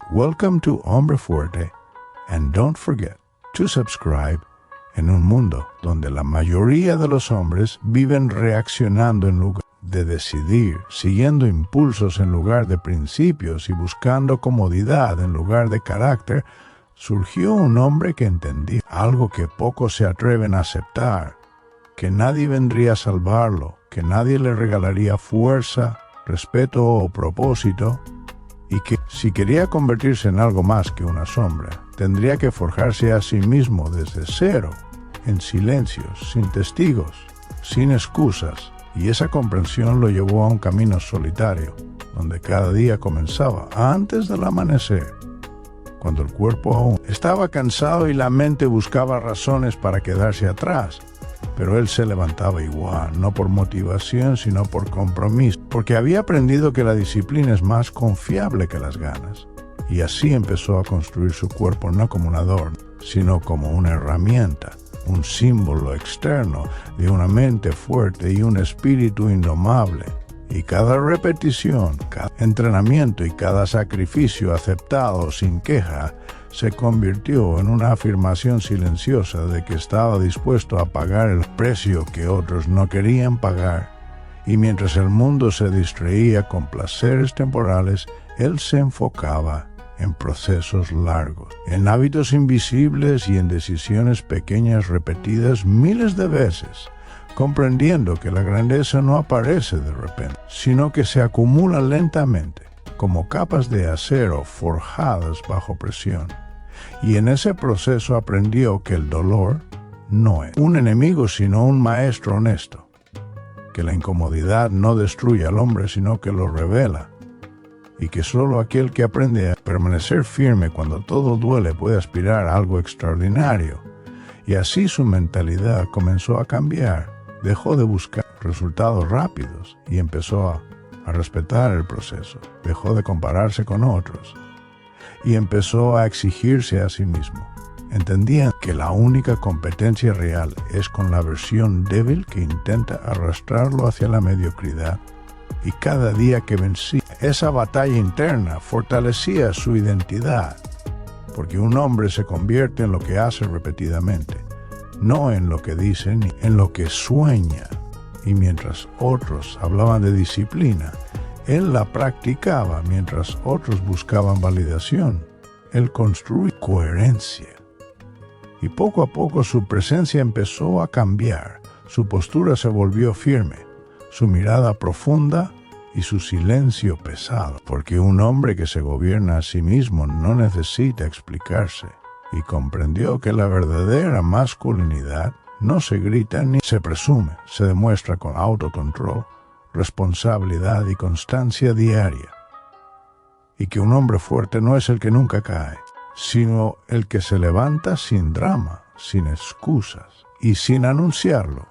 Welcome to Hombre Fuerte, and don't forget to subscribe en un mundo donde la mayoría de los hombres viven reaccionando en lugar de decidir, siguiendo impulsos en lugar de principios y buscando comodidad en lugar de carácter. Surgió un hombre que entendía algo que pocos se atreven a aceptar, que nadie vendría a salvarlo, que nadie le regalaría fuerza, respeto o propósito, y que si quería convertirse en algo más que una sombra, tendría que forjarse a sí mismo desde cero, en silencio, sin testigos, sin excusas, y esa comprensión lo llevó a un camino solitario, donde cada día comenzaba antes del amanecer, cuando el cuerpo aún estaba cansado y la mente buscaba razones para quedarse atrás. Pero él se levantaba igual, no por motivación, sino por compromiso, porque había aprendido que la disciplina es más confiable que las ganas. Y así empezó a construir su cuerpo no como un adorno, sino como una herramienta, un símbolo externo de una mente fuerte y un espíritu indomable. Y cada repetición, cada entrenamiento y cada sacrificio aceptado sin queja se convirtió en una afirmación silenciosa de que estaba dispuesto a pagar el precio que otros no querían pagar. Y mientras el mundo se distraía con placeres temporales, él se enfocaba en procesos largos, en hábitos invisibles y en decisiones pequeñas repetidas miles de veces, comprendiendo que la grandeza no aparece de repente, sino que se acumula lentamente, como capas de acero forjadas bajo presión. Y en ese proceso aprendió que el dolor no es un enemigo, sino un maestro honesto, que la incomodidad no destruye al hombre, sino que lo revela, y que solo aquel que aprende a permanecer firme cuando todo duele puede aspirar a algo extraordinario. Y así su mentalidad comenzó a cambiar. Dejó de buscar resultados rápidos y empezó a respetar el proceso. Dejó de compararse con otros y empezó a exigirse a sí mismo. Entendía que la única competencia real es con la versión débil que intenta arrastrarlo hacia la mediocridad. Y cada día que vencía esa batalla interna fortalecía su identidad, porque un hombre se convierte en lo que hace repetidamente, no en lo que dice ni en lo que sueña. Y mientras otros hablaban de disciplina, él la practicaba. Mientras otros buscaban validación, él construía coherencia. Y poco a poco su presencia empezó a cambiar. Su postura se volvió firme, su mirada profunda y su silencio pesado, porque un hombre que se gobierna a sí mismo no necesita explicarse. Y comprendió que la verdadera masculinidad no se grita ni se presume, se demuestra con autocontrol, responsabilidad y constancia diaria. Y que un hombre fuerte no es el que nunca cae, sino el que se levanta sin drama, sin excusas y sin anunciarlo.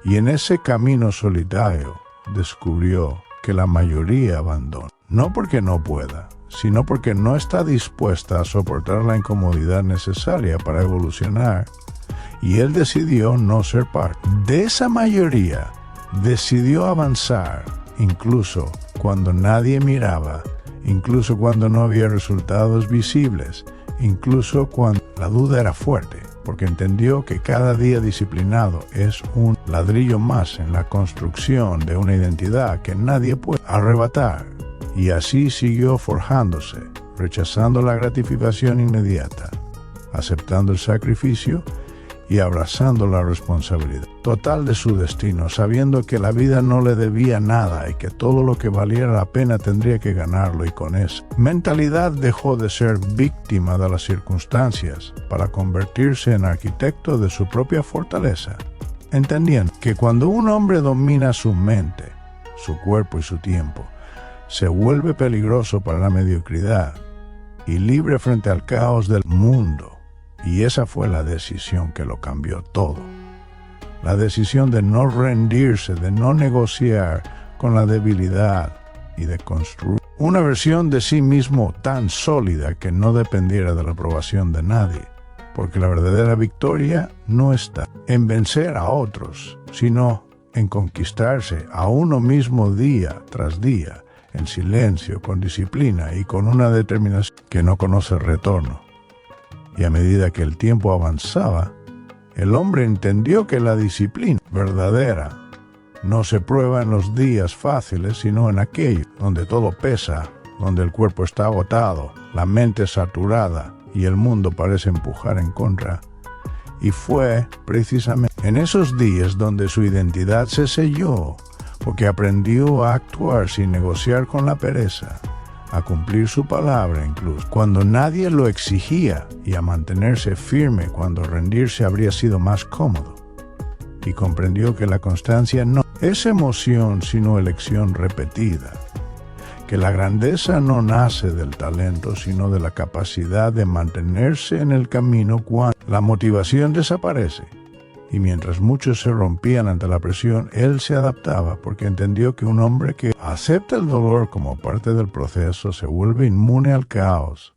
Y en ese camino solitario descubrió que la mayoría abandona, no porque no pueda, sino porque no está dispuesta a soportar la incomodidad necesaria para evolucionar. Y él decidió no ser parte de esa mayoría. Decidió avanzar, incluso cuando nadie miraba, incluso cuando no había resultados visibles, incluso cuando la duda era fuerte, porque entendió que cada día disciplinado es un ladrillo más en la construcción de una identidad que nadie puede arrebatar. Y así siguió forjándose, rechazando la gratificación inmediata, aceptando el sacrificio y abrazando la responsabilidad total de su destino, sabiendo que la vida no le debía nada y que todo lo que valiera la pena tendría que ganarlo. Y con esa mentalidad dejó de ser víctima de las circunstancias para convertirse en arquitecto de su propia fortaleza, entendiendo que cuando un hombre domina su mente, su cuerpo y su tiempo, se vuelve peligroso para la mediocridad y libre frente al caos del mundo. Y esa fue la decisión que lo cambió todo. La decisión de no rendirse, de no negociar con la debilidad y de construir una versión de sí mismo tan sólida que no dependiera de la aprobación de nadie. Porque la verdadera victoria no está en vencer a otros, sino en conquistarse a uno mismo día tras día, en silencio, con disciplina y con una determinación que no conoce retorno. Y a medida que el tiempo avanzaba, el hombre entendió que la disciplina verdadera no se prueba en los días fáciles, sino en aquellos donde todo pesa, donde el cuerpo está agotado, la mente saturada y el mundo parece empujar en contra. Y fue precisamente en esos días donde su identidad se selló, porque aprendió a actuar sin negociar con la pereza, a cumplir su palabra incluso cuando nadie lo exigía y a mantenerse firme cuando rendirse habría sido más cómodo. Y comprendió que la constancia no es emoción sino elección repetida, que la grandeza no nace del talento sino de la capacidad de mantenerse en el camino cuando la motivación desaparece. Y mientras muchos se rompían ante la presión, él se adaptaba porque entendió que un hombre que acepta el dolor como parte del proceso se vuelve inmune al caos.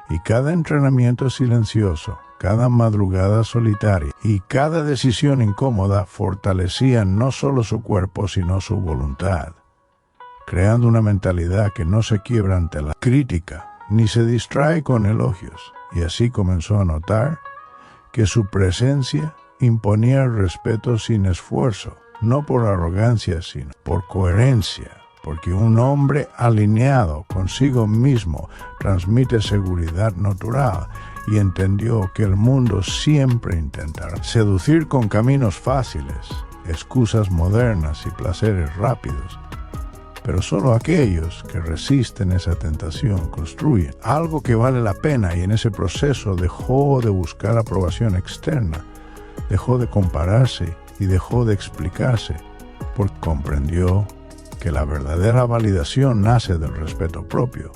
Y cada entrenamiento silencioso, cada madrugada solitaria y cada decisión incómoda fortalecían no solo su cuerpo sino su voluntad, creando una mentalidad que no se quiebra ante la crítica ni se distrae con elogios. Y así comenzó a notar que su presencia imponía el respeto sin esfuerzo, no por arrogancia, sino por coherencia, porque un hombre alineado consigo mismo transmite seguridad natural y entendió que el mundo siempre intentará seducir con caminos fáciles, excusas modernas y placeres rápidos. Pero solo aquellos que resisten esa tentación construyen algo que vale la pena y en ese proceso dejó de buscar aprobación externa, dejó de compararse y dejó de explicarse, porque comprendió que la verdadera validación nace del respeto propio,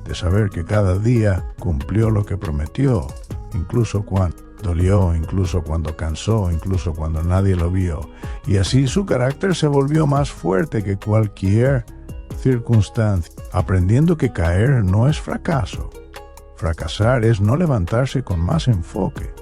de saber que cada día cumplió lo que prometió, incluso cuando dolió, incluso cuando cansó, incluso cuando nadie lo vio. Y así su carácter se volvió más fuerte que cualquier circunstancia, aprendiendo que caer no es fracaso. Fracasar es no levantarse con más enfoque,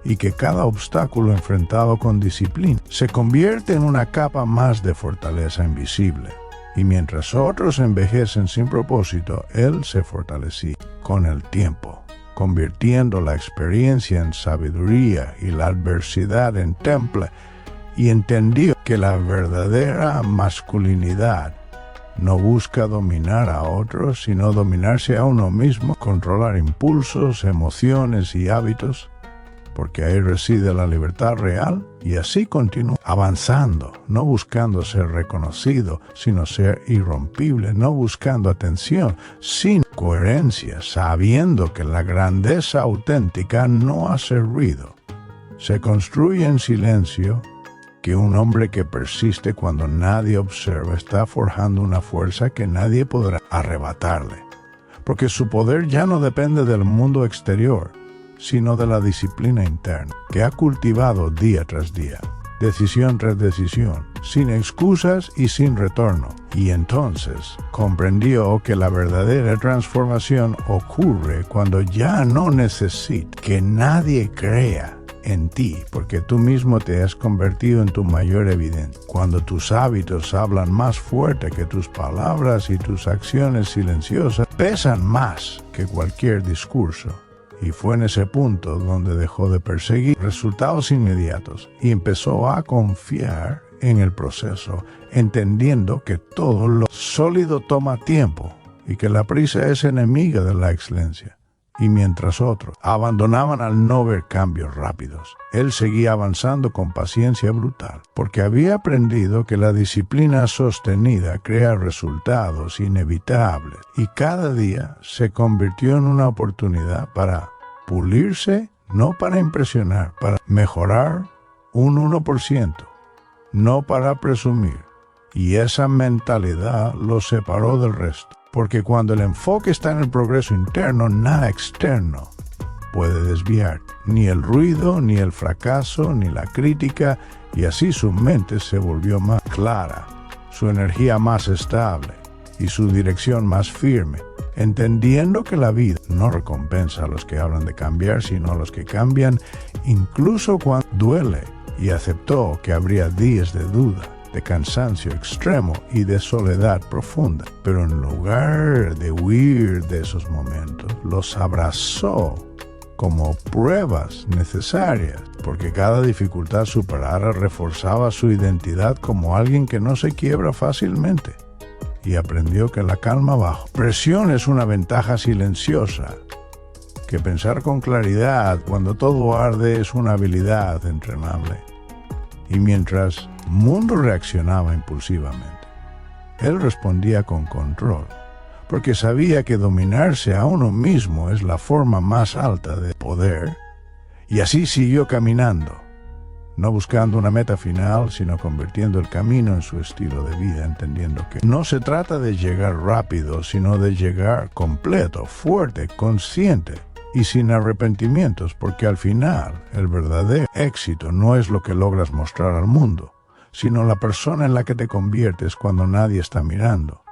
y que cada obstáculo enfrentado con disciplina se convierte en una capa más de fortaleza invisible. Y mientras otros envejecen sin propósito, él se fortalecía con el tiempo, convirtiendo la experiencia en sabiduría y la adversidad en temple, y entendió que la verdadera masculinidad no busca dominar a otros, sino dominarse a uno mismo, controlar impulsos, emociones y hábitos, porque ahí reside la libertad real, y así continúa avanzando, no buscando ser reconocido, sino ser irrompible, no buscando atención, sino coherencia, sabiendo que la grandeza auténtica no hace ruido. Se construye en silencio, que un hombre que persiste cuando nadie observa está forjando una fuerza que nadie podrá arrebatarle, porque su poder ya no depende del mundo exterior, sino de la disciplina interna que ha cultivado día tras día, decisión tras decisión, sin excusas y sin retorno. Y entonces comprendió que la verdadera transformación ocurre cuando ya no necesitas que nadie crea en ti, porque tú mismo te has convertido en tu mayor evidencia. Cuando tus hábitos hablan más fuerte que tus palabras y tus acciones silenciosas pesan más que cualquier discurso. Y fue en ese punto donde dejó de perseguir resultados inmediatos y empezó a confiar en el proceso, entendiendo que todo lo sólido toma tiempo y que la prisa es enemiga de la excelencia. Y mientras otros abandonaban al no ver cambios rápidos, él seguía avanzando con paciencia brutal, porque había aprendido que la disciplina sostenida crea resultados inevitables, y cada día se convirtió en una oportunidad para pulirse, no para impresionar, para mejorar un 1%, no para presumir. Y esa mentalidad lo separó del resto. Porque cuando el enfoque está en el progreso interno, nada externo puede desviar. Ni el ruido, ni el fracaso, ni la crítica. Y así su mente se volvió más clara, su energía más estable y su dirección más firme, entendiendo que la vida no recompensa a los que hablan de cambiar, sino a los que cambian incluso cuando duele. Y aceptó que habría días de duda, de cansancio extremo y de soledad profunda. Pero en lugar de huir de esos momentos, los abrazó como pruebas necesarias, porque cada dificultad superada reforzaba su identidad como alguien que no se quiebra fácilmente. Y aprendió que la calma bajo presión es una ventaja silenciosa, que pensar con claridad cuando todo arde es una habilidad entrenable. Y mientras Mundo reaccionaba impulsivamente, él respondía con control, porque sabía que dominarse a uno mismo es la forma más alta de poder, y así siguió caminando, no buscando una meta final, sino convirtiendo el camino en su estilo de vida, entendiendo que no se trata de llegar rápido, sino de llegar completo, fuerte, consciente y sin arrepentimientos, porque al final el verdadero éxito no es lo que logras mostrar al mundo, sino la persona en la que te conviertes cuando nadie está mirando.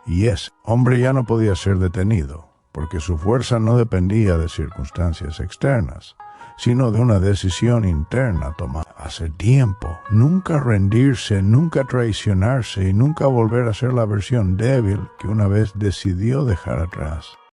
Y ese hombre ya no podía ser detenido, porque su fuerza no dependía de circunstancias externas, sino de una decisión interna tomada hace tiempo. Nunca rendirse, nunca traicionarse y nunca volver a ser la versión débil que una vez decidió dejar atrás.